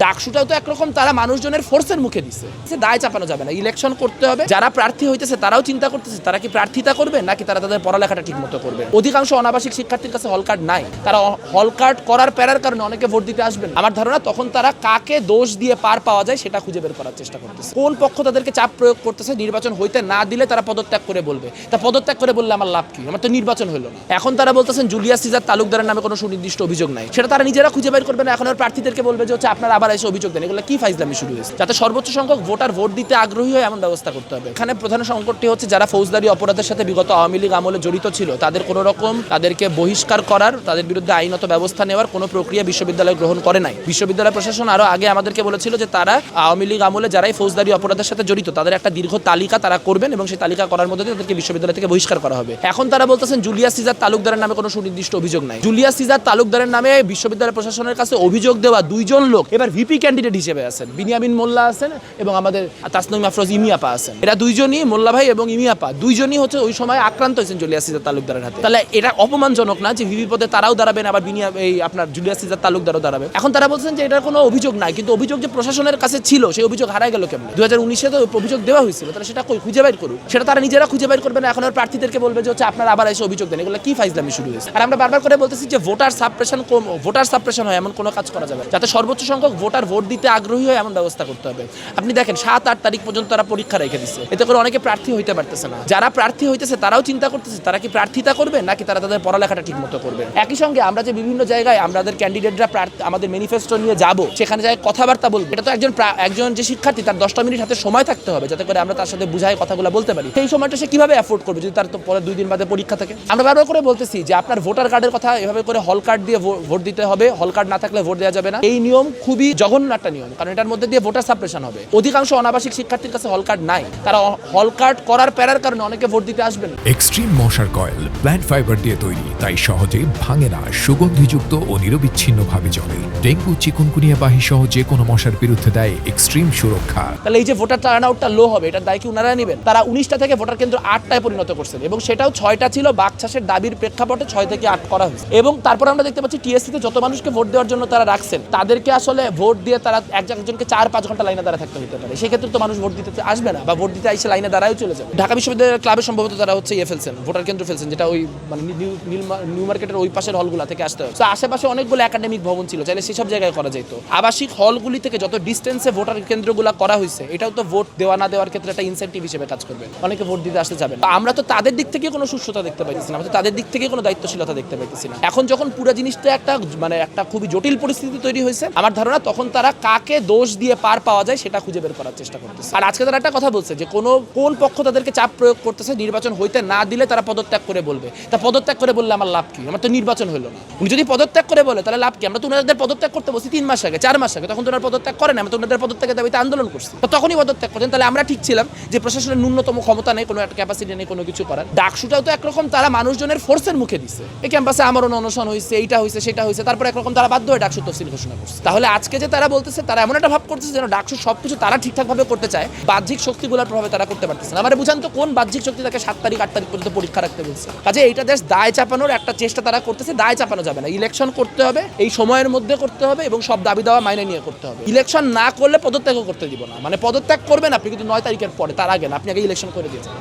ডাকসুটাও তো একরকম তারা মানুষজনের ফোর্সের মুখে দিছে, দায় চাপানো যাবে না। ইলেকশন করতে হবে, যারা প্রার্থী হইতেছে তারাও চিন্তা করতেছে তারা কি প্রার্থিতা করবে নাকি তারা তাদের পড়ালেখাটা ঠিক মতো করবে। অধিকাংশ অনাবাসিক শিক্ষার্থীর কাছে হল কার্ড নাই, তারা হল কার্ড করার প্যারার কারণে অনেকে ভোট দিতে আসবেন। আমার ধারণা তখন তারা কাকে দোষ দিয়ে পার পাওয়া যায় সেটা খুঁজে বের করার চেষ্টা করতেছে। কোন পক্ষ তাদেরকে চাপ প্রয়োগ করতেছে, নির্বাচন হইতে না দিলে তারা পদত্যাগ করে বলবে। তা পদত্যাগ করে বললে আমার লাভ কি? আমার তো নির্বাচন হলো না। এখন তারা বলতেছেন জুলিয়াস সিজার তালুকদারের নামে কোনো সুনির্দিষ্ট অভিযোগ নাই, সেটা তারা নিজেরা খুঁজে বের করবে না। এখন আর প্রার্থীদেরকে বলবে যে হচ্ছে আপনারা আবার এসে অভিযোগ দেন। এগুলো কি ফাইজলামি শুরু হয়েছে? যাতে সর্বোচ্চ সংখ্যক ভোটার ভোট দিতে আগ্রহী হয় এমন ব্যবস্থা করতে হবে। এখানে প্রধান সংকটটি হচ্ছে যারা ফৌজদারি অপরাধের সাথে বিগত আওয়ামী লীগ আমলে জড়িত ছিল তাদের কোনো রকম তাদেরকে বহিষ্কার করার, তাদের বিরুদ্ধে আইনত ব্যবস্থা নেওয়ার কোনো প্রক্রিয়া বিশ্ববিদ্যালয় গ্রহণ করে নাই। বিশ্ববিদ্যালয় প্রশাসন আরো আগে আমাদেরকে বলেছিল যে তারা আওয়ামী লীগ আমলে যারাই ফৌজদারি অপরাধের সাথে জড়িত তাদের একটা দীর্ঘ তালিকা তারা করবেন এবং সেই তালিকা করার মধ্যে দিয়ে তাদেরকে বিশ্ববিদ্যালয় থেকে বহিষ্কার করা হবে। এখন তারা বলতেছেন জুলিয়াস সিজার তালুকদারের নামে কোনো সুনির্দিষ্ট অভিযোগ নাই। জুলিয়াস সিজার তালুকদারের নামে বিশ্ববিদ্যালয় প্রশাসনের কাছে অভিযোগ দেওয়া দুইজন লোক এবার ভিপি ক্যান্ডিডেট হিসেবে আছেন। বিনিয়ামিন মোল্লা আছেন এবং আমাদের তাসনিম আফরোজ ইমিয়াপা আছেন। এরা দুইজনই, মোল্লা ভাই এবং ইমিয়াপা দুইজনই হচ্ছে ওই সময় আক্রান্ত হয়েছেন জুলিয়াস সিজার তালুকদারের হাতে। তাহলে এটা অপমানজনক না যে ভিপি পদে তারাও দাঁড়াবেন আবার আপনার জুলিয়াস সিজার তালুকদারও দাঁড়াবে। এখন তারা বলছেন যে এটার কোনো অভিযোগ নাই, কিন্তু অভিযোগ যে প্রশাসনের কাছে ছিল সেই অভিযোগ হারাই গেল কেমন? 2019-এ তো অভিযোগ দেওয়া হয়েছিল, তাহলে সেটা খুঁজে বের করুক। সেটা তারা নিজেরা খুঁজে বের করবে না। এখন আর প্রার্থীদেরকে বলবে যে হচ্ছে আপনারা আবার এসে অভিযোগ দেন। এগুলো কি ফাইজলামি শুরু হয়েছে? আর আমরা বারবার করে বলতেছি যে ভোটার সাপ্রেশন হয় এমন কোনো কাজ করা যাবে, যাতে সর্বোচ্চ সংখ্যক ভোটার ভোট দিতে আগ্রহী হয় এমন ব্যবস্থা করতে হবে। আপনি দেখেন 7-8 তারিখ পর্যন্ত তারা পরীক্ষা রেখে দিচ্ছে, এতে করে অনেকে প্রার্থী হইতে পারতেছে না। যারা প্রার্থী হইতেছে তারাও চিন্তা করতেছে তারা কি প্রার্থিতা করবে নাকি তারা তাদের পড়ালেখাটা ঠিক মতো করবে। একই সঙ্গে আমরা যে বিভিন্ন জায়গায় আমাদের ক্যান্ডিডেটরা আমাদের ম্যানিফেস্টো নিয়ে যাব, সেখানে যাই কথাবার্তা বলবো, এটা তো একজন যে শিক্ষার্থী তার 10টা মিনিট হাতে সময় থাকতে হবে যাতে করে আমরা তার সাথে বুঝাই কথাগুলো বলতে পারি। সেই সময়টা সে কিভাবে অ্যাফোর্ড করবে যদি তার তো পরে 2 দিন বাদে পরীক্ষা থাকে? আমরা বারবার করে বলতেছি যে আপনার ভোটার কার্ডের কথা এভাবে করে হল কার্ড দিয়ে ভোট দিতে হবে, হল কার্ড না থাকলে ভোট দেওয়া যাবে না। এই নিয়ম খুবই জঘন্য একটা নিয়ম, কারণ এটার মধ্যে দিয়ে ভোটার সাপ্রেশন হবে। অধিকাংশ অনাবাসিক শিক্ষার্থীর কাছে হল কার্ড নাই, তারা হল কার্ড করার প্যারার কারণে অনেকে ভোট দিতে আসবেন। এক্সট্রিম মশার কয়েল প্ল্যান্ট ফাইবার দিয়ে তৈরি, তাই সহজে ভাঙে না, সুগন্ধিযুক্ত ও নিরবিচ্ছিন্নভাবে জ্বলে। ডেঙ্গু, চিকুনগুনিয়া বাহি সহ যে কোনো মশার বিরুদ্ধে দেয় এক্সট্রিম সুরক্ষা। তাহলে এই যে ভোটার টার্ন আউটটা লো হবে, এটার দায় কি উনারা নেবেন? তারা 19টা থেকে ভোটার কেন্দ্র 8টায় পরিণত করছেন এবং সেটাও 6টা ছিল বাকচাষের দাবির প্রেক্ষাপটে 6 থেকে 8 করা হয়েছে। এবং তারপর আমরা দেখতে পাচ্ছি টিএসসিতে যত মানুষকে ভোট দেওয়ার জন্য তারা রাখছেন তাদেরকে আসলে ভোট দিয়ে তারা একজনকে 4-5 ঘন্টা লাইনে দাঁড়া থাকতে হতে পারে। সেক্ষেত্রে তো মানুষ ভোট দিতে আসবে না, বা ভোট দিতে এসে লাইনে দাঁড়ায় চলে যাবে। ঢাকা বিশ্ববিদ্যালয়ের ক্লাবে সম্ভবত তারা হচ্ছে ফেলছেন, ভোটার কেন্দ্র ফেলছেন, যেটা ওই মানে নিউ মার্কেটের ওই পাশের হলগুলা থেকে আসতে হবে। তো আশেপাশে অনেকগুলো একাডেমিক ভবন ছিল, চাইলে সেসব জায়গায় করা যেত। আবাসিক হলগুলি থেকে যত ডিস্টেন্সে ভোটার কেন্দ্রগুলো করা হয়েছে, এটাও তো ভোট দেওয়া না দেওয়ার ক্ষেত্রে একটা ইনসেন্টিভ হিসেবে কাজ করবে। অনেকে ভোট দিতে আসতে যাবেন, আমরা তো তাদের দিক থেকে কোনো সুস্থতা দেখতে পাইতেছি না, আমরা তো তাদের দিক থেকে কোনো দায়িত্বশীলতা দেখতে পাইতেছি না। এখন যখন পুরো জিনিসটা একটা খুবই জটিল পরিস্থিতি তৈরি হয়েছে, আমার ধারণা তখন তারা কাকে দোষ দিয়ে পার পাওয়া যায় সেটা খুঁজে বের করার চেষ্টা করতেছে। আর আজকে তারা একটা কথা বলছে যে কোন পক্ষ তাদেরকে চাপ প্রয়োগ করতেছে, নির্বাচন হইতে না দিলে তারা পদত্যাগ করে বলবে। তা পদত্যাগ করে বললে আমার লাভ কি? আমার তো নির্বাচন হলো না। উনি যদি পদত্যাগ করে বলে তাহলে লাভ কি? আমরা তো ওনাদের পদত্যাগ করতে বলছি 3 মাস আগে, 4 মাস আগে, তখন তো ওনারা পদত্যাগ করেন, আমরা তো ওনাদের পদত্যাগের দাবিতে আন্দোলন করছি, তো তখনই পদত্যাগ করেন। তাহলে আমরা ঠিক ছিলাম যে প্রশাসনের ন্যূনতম ক্ষমতা নেই, কোনো একটা ক্যাপাসিটি নেই কোনো কিছু করার। ডাকসুটাও তো একরকম তারা মানুষজনের ফোর্সের মুখে দিচ্ছে। এই ক্যাম্পাসে আমারও অনশন হয়েছে, এইটা হয়েছে, সেটা হয়েছে, তারপর একরকম তারা বাধ্য হয়ে ডাকসু তফসিল ঘোষণা করছে। তাহলে আজকে যে তারা বলতেছে, তারা এমন একটা ভাব করতেছে যেন ডাকসু সবকিছু তারা ঠিকঠাকভাবে করতে চায়, বাহ্যিক শক্তিগুলোর প্রভাবে তারা করতে পারতেছে না। আমার বুঝান তো কোন বাহ্যিক শক্তি তাকে 7 তারিখ 8 তারিখ পর্যন্ত পরীক্ষা রাখতে বলছে? কাজে এইটা দেশ দায় চাপানোর একটা চেষ্টা তারা করতেছে। দায় চাপানো যাবে না, ইলেকশন করতে হবে, এই সময়ের মধ্যে করতে হবে এবং সব দাবি দাওয়া মাইনে নিয়ে করতে হবে। ইলেকশন না করলে পদত্যাগও করতে দিব না, মানে পদত্যাগ করবেন আপনি কিন্তু 9 তারিখের পরে, তার আগে না, আপনি আগে ইলেকশন করে দিয়েছেন।